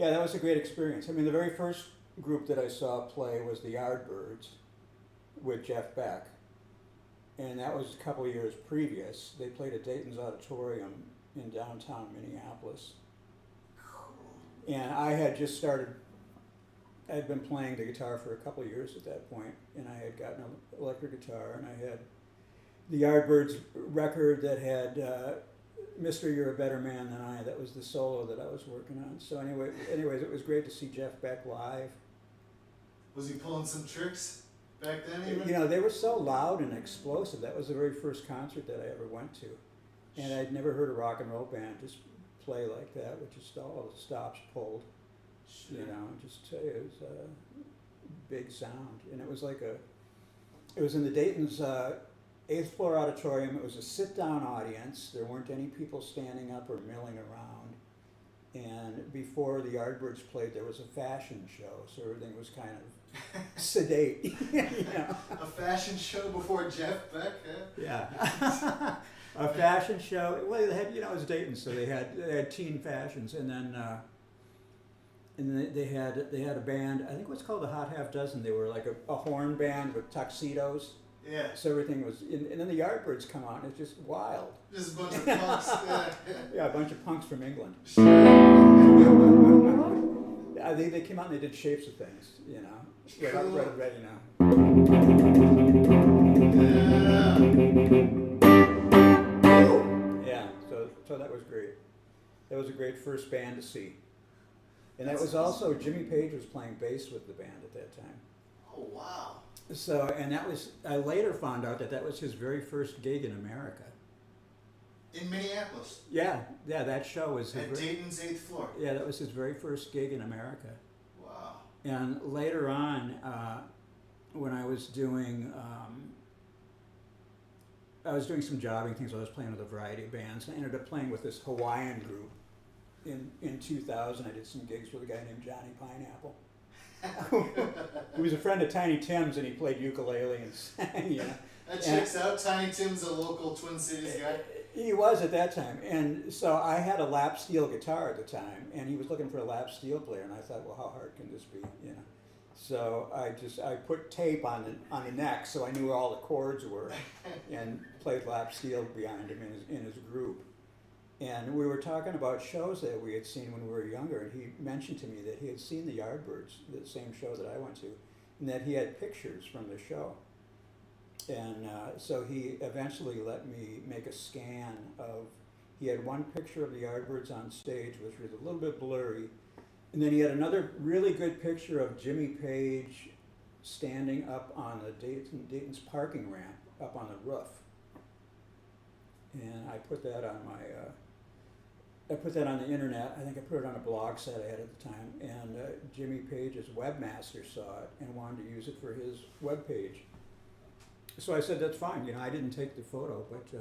Yeah, that was a great experience. I mean, the very first group that I saw play was the Yardbirds with Jeff Beck. And that was a couple of years previous. They played at Dayton's Auditorium in downtown Minneapolis. And I had just started, I'd been playing the guitar for a couple of years at that point, and I had gotten an electric guitar, and I had the Yardbirds record that had Mister You're a Better Man Than I. That was the solo that I was working on. So anyways, it was great to see Jeff Beck live. Was he pulling some tricks back then even? You know, they were so loud and explosive. That was the very first concert that I ever went to. And I'd never heard a rock and roll band just play like that, with just all the stops pulled. Sure. You know, just it was a big sound. And it was like it was in the Dayton's 8th floor auditorium. It was a sit-down audience. There weren't any people standing up or milling around. And before the Yardbirds played, there was a fashion show, so everything was kind of sedate. You know? A fashion show before Jeff Beck, huh? Yeah. A fashion show. Well, they had, you know, it was Dayton, so they had teen fashions, and then they had a band. I think it was called the Hot Half Dozen. They were like a horn band with tuxedos. Yeah. So everything was, and then the Yardbirds come on. It's just wild. Just a bunch of punks. Yeah. Yeah, a bunch of punks from England. Sure. Yeah, they came out and they did Shapes of Things. You know, Cool. right, you know. Yeah, so that was great. That was a great first band to see. And that was also, Jimmy Page was playing bass with the band at that time. Oh, wow. So, and that was, I later found out that was his very first gig in America. In Minneapolis. Yeah, that show was At Dayton's 8th floor. Yeah, that was his very first gig in America. Wow. And later on, when I was doing some jobbing things. I was playing with a variety of bands. I ended up playing with this Hawaiian group. In 2000, I did some gigs with a guy named Johnny Pineapple. He was a friend of Tiny Tim's, and he played ukulele and sang. You know. That checks out. Tiny Tim's a local Twin Cities guy. He was at that time, and so I had a lap steel guitar at the time, and he was looking for a lap steel player, and I thought, well, how hard can this be, you know? So I put tape on the neck, so I knew where all the chords were, and played lap steel behind him in his group. And we were talking about shows that we had seen when we were younger, and he mentioned to me that he had seen the Yardbirds, the same show that I went to, and that he had pictures from the show. And so he eventually let me make a scan of, he had one picture of the Yardbirds on stage, which was a little bit blurry, and then he had another really good picture of Jimmy Page standing up on the Dayton's parking ramp, up on the roof. And I put that on the internet. I think I put it on a blog site I had at the time, and Jimmy Page's webmaster saw it and wanted to use it for his webpage. So I said, that's fine. You know, I didn't take the photo, but